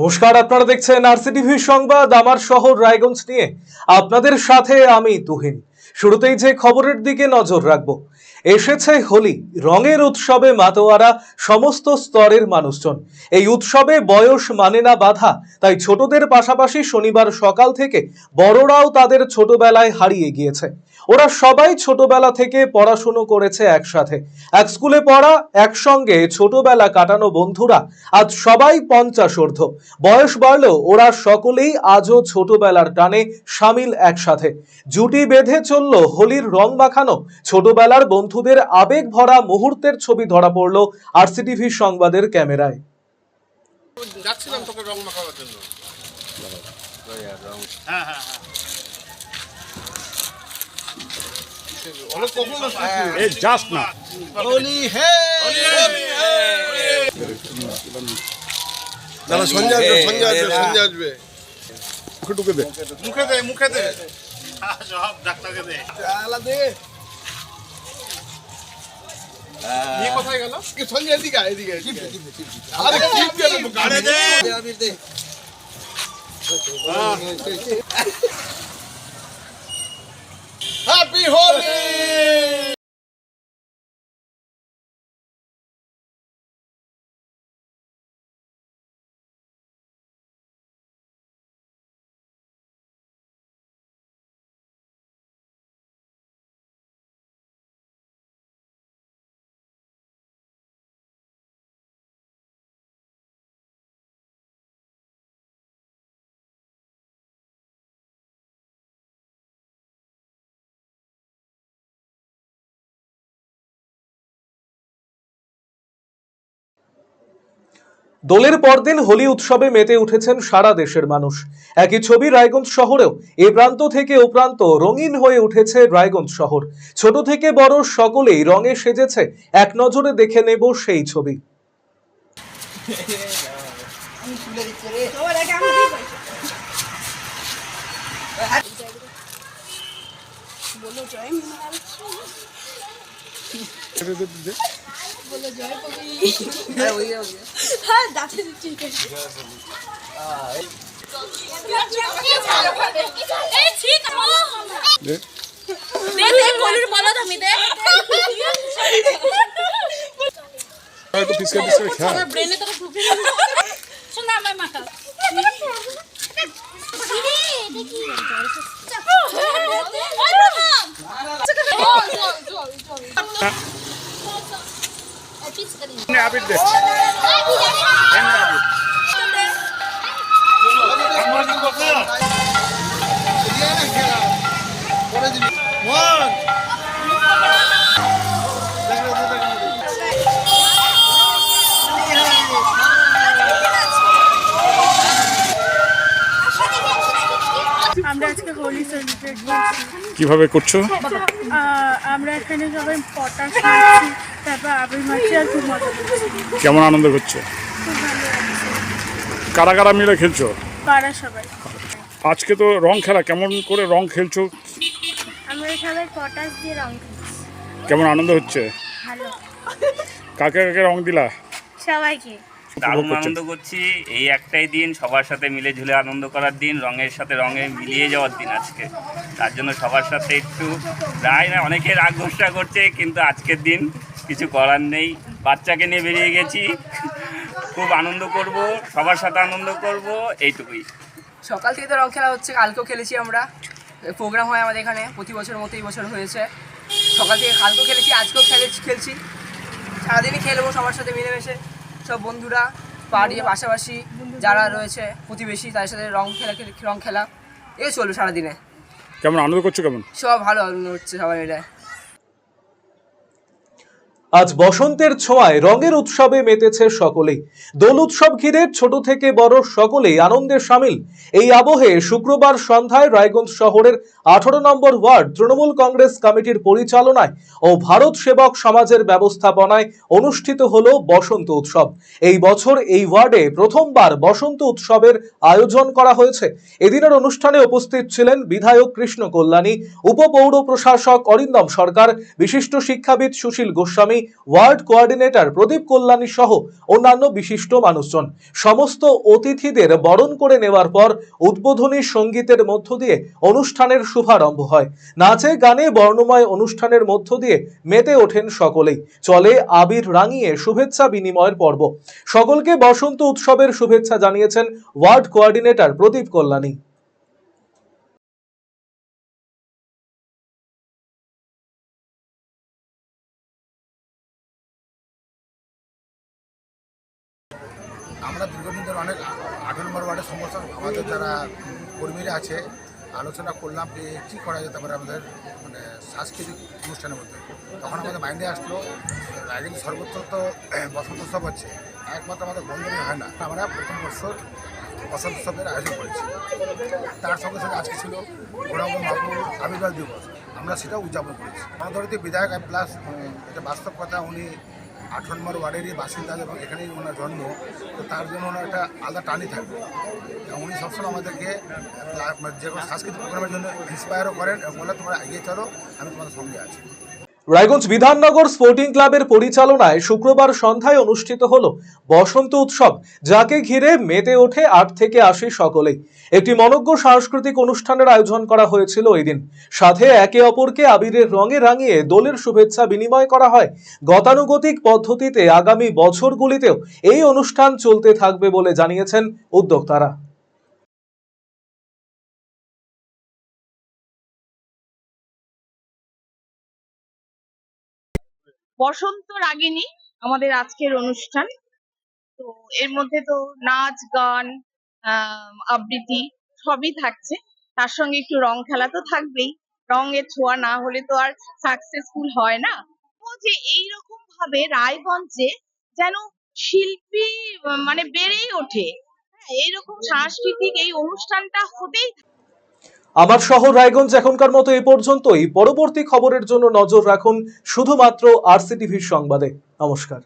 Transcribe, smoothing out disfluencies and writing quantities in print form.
নমস্কার, আপনারা দেখছেন আরসিটিভি সংবাদ। আমার শহর রায়গঞ্জ নিয়ে আপনাদের সাথে আমি তুহিন। শুরুতেই যে খবরের দিকে নজর রাখবো, এসেছে হোলি। রঙের উৎসবে মাতোয়ারা সমস্ত স্তরের মানুষজন। এই উৎসবে বয়স মানে না বাধা, তাই ছোটদের পাশাপাশি শনিবার সকাল থেকে বড়রাও তাদের ছোটবেলায় হারিয়ে গিয়েছে। ওরা সবাই ছোটবেলা থেকে পড়াশুনো করেছে একসাথে, এক স্কুলে পড়া, একসঙ্গে ছোটবেলা কাটানো বন্ধুরা আজ সবাই 50 ঊর্ধ্ব। বয়স বাড়লেও ওরা সকলেই আজও ছোটবেলার টানে সামিল একসাথে। জুটি বেঁধে চলল হোলির রং মাখানো। ছোটবেলার বন্ধুদের আবেগ ভরা মুহূর্তের ছবি ধরা পড়ল আরসিটিভি সংবাদের ক্যামেরায়। যাচ্ছিলাম তোকে রং মাখাবার জন্য। হ্যাঁ অনেক কখন এই জাস্ট না হোলি হে দাদা সঞ্জয় আসবে মুখে দে সব ডাক্তারকে দে আলা দে ये কোথায় গেল কি সঞ্জয় এদিকে আরে টিপ গেল গাড়ি দে আবির দে হ্যাপি হোলি। দোলের পরদিন হোলি উৎসবে মেতে উঠেছেন সারা দেশের মানুষ। একই ছবি রায়গঞ্জ শহরেও। এ প্রান্ত থেকে ও প্রান্ত রঙিন হয়ে উঠেছে রায়গঞ্জ শহর। ছোট থেকে বড় সকলেই রঙে সেজেছে। এক নজরে দেখে নেব সেই ছবি। बोलो जय कवि है वही हो गया हां दाते ठीक है ए ठीक हो दे दे कोलर बोलो धमी दे तो पिसके खा ब्रेन ने तो भूखे सुना मैं माता ने आबिद दे আমরা আজকে হোলি সেলিব্রেট করছি। কিভাবে করছো? আমরা এখানে সবাই পটাশ মারছি, তারপর আবির মারছি আর খুব মজা করছি। কেমন আনন্দ করছো? খুব ভালো লাগছে। কারা কারা মিলে খেলছো? পাড়া সবাই। আজকে তো রং খেলা, কেমন করে রং খেলছো? আমরা সবাই পটাশ দিয়ে রং খেলছি। কেমন আনন্দ হচ্ছে? ভালো। কাকে কাকে রং দিলা? সবাইকে। দারুণ আনন্দ করছি। এই একটাই দিন সবার সাথে মিলে ঝুলে আনন্দ করার দিন, রঙের সাথে রঙে মিলিয়ে যাওয়ার দিন আজকে। তার জন্য সবার সাথে একটু প্রায় না অনেকে রাগ গোসা করছে, কিন্তু আজকের দিন কিছু করার নেই। বাচ্চাকে নিয়ে বেরিয়ে গেছি, খুব আনন্দ করব, সবার সাথে আনন্দ করব, এইটুকুই। সকাল থেকে তো রং খেলা হচ্ছে, কালকেও খেলেছি আমরা। প্রোগ্রাম হয় আমাদের এখানে প্রতি বছরের মতো এই বছর হয়েছে। সকাল থেকে কালকেও খেলেছি, আজকেও খেলছি। সারাদিনই খেলবো সবার সাথে মিলেমিশে, সব বন্ধুরা পাড়িয়ে পাশাপাশি যারা রয়েছে প্রতিবেশী তাদের সাথে রং খেলা এই চলবে সারাদিনে। কেমন আনন্দ করছো? কেমন সব ভালো আনন্দ হচ্ছে সবাই মিলে। আজ বসন্তের ছোঁয়ায় রঙের উৎসবে মেতেছে সকলেই। দোল উৎসব ঘিরে ছোট থেকে বড় সকলেই আনন্দে সামিল। এই আবহে শুক্রবার সন্ধ্যায় রায়গঞ্জ শহরের 18 নম্বর ওয়ার্ড তৃণমূল কংগ্রেস কমিটির পরিচালনায় ও ভারত সেবক সমাজের ব্যবস্থাপনায় অনুষ্ঠিত হলো বসন্ত উৎসব। এই বছর এই ওয়ার্ডে প্রথমবার বসন্ত উৎসবের আয়োজন করা হয়েছে। এদিনের অনুষ্ঠানে উপস্থিত ছিলেন বিধায়ক কৃষ্ণ কল্যাণী, উপপৌর প্রশাসক অরিন্দম সরকার, বিশিষ্ট শিক্ষাবিদ সুশীল গোস্বামী, কল্যাণী ওয়ার্ড কোঅর্ডিনেটর প্রদীপ কল্যাণী সহ অন্যান্য বিশিষ্ট মানুষজন। সমস্ত অতিথিদের বরণ করে নেওয়ার পর উদ্বোধনী সঙ্গীতের মধ্য দিয়ে অনুষ্ঠানের শুভারম্ভ হয়। নাচে গানে বর্ণময় অনুষ্ঠানের মধ্য দিয়ে মেতে ওঠেন সকলেই। চলে আবির রাঙিয়ে শুভেচ্ছা বিনিময়ের পর্ব। সকলকে বসন্ত উৎসবের শুভেচ্ছা জানিয়েছেন ওয়ার্ড কোঅর্ডিনেটর প্রদীপ কল্যাণী। আমরা দীর্ঘদিন ধরে অনেক 8 নম্বর ওয়ার্ডের সমস্ত আমাদের যারা কর্মীরা আছে আলোচনা করলাম যে কী করা যেতে পারে আমাদের মানে সাংস্কৃতিক অনুষ্ঠানের মধ্যে। তখন আমাদের মাইন্ডে আসলো রাজনীতি সর্বত্র তো বসন্ত উৎসব হচ্ছে, একমাত্র আমাদের বন্ধনই হয় না। আমরা প্রথম বছর বসন্ত উৎসবের আয়োজন করেছি। তার সঙ্গে সঙ্গে আজকে ছিল গৌরাঙ্গ মহাপ্রভুর আবির্ভাব দিবস, আমরা সেটাও উদযাপন করেছি। আমাদের বিধায়ক প্লাস এটা বাস্তব কথা, উনি 8 নম্বর ওয়ার্ডেরই বাসিন্দা এবং এখানেই ওনার জন্ম, তো তার জন্য ওনার একটা আলাদা টানই থাকবে। উনি সবসময় আমাদেরকে যে কোনো সাংস্কৃতিক প্রোগ্রামের জন্য ইন্সপায়ারও করেন এবং বলে তোমরা এগিয়ে চলো, আমি তোমাদের সঙ্গে আছি। রায়গঞ্জ বিধাননগর স্পোর্টিং ক্লাবের পরিচালনায় শুক্রবার সন্ধ্যায় অনুষ্ঠিত হলো বসন্ত উৎসব, যাকে ঘিরে মেতে ওঠে 8 থেকে 80 সকলেই। একটি মনোজ্ঞ সাংস্কৃতিক অনুষ্ঠানের আয়োজন করা হয়েছিল এই দিন। সাথে একে অপরকে আবিরের রঙে রাঙিয়ে দোলের শুভেচ্ছা বিনিময় করা হয়। গতানুগতিক পদ্ধতিতে আগামী বছরগুলিতেও এই অনুষ্ঠান চলতে থাকবে বলে জানিয়েছেন উদ্যোক্তারা। বসন্ত রাগিনী আমাদের আজকের অনুষ্ঠান। তো এর মধ্যে তো নাচ গান আবৃত্তি সবই থাকছে, তার সঙ্গে একটু রং খেলা তো থাকবেই। রঙের ছোঁয়া না হলে তো আর সাকসেসফুল হয় না। ও যে এইরকম ভাবে রায়গঞ্জে যেন শিল্পী মানে বেড়েই ওঠে, এইরকম সাংস্কৃতিক এই অনুষ্ঠানটা হতেই। আমার শহর রায়গঞ্জ এখনকার মতো এ পর্যন্তই। পরবর্তী খবরের জন্য নজর রাখুন শুধুমাত্র RCTV সংবাদে। নমস্কার।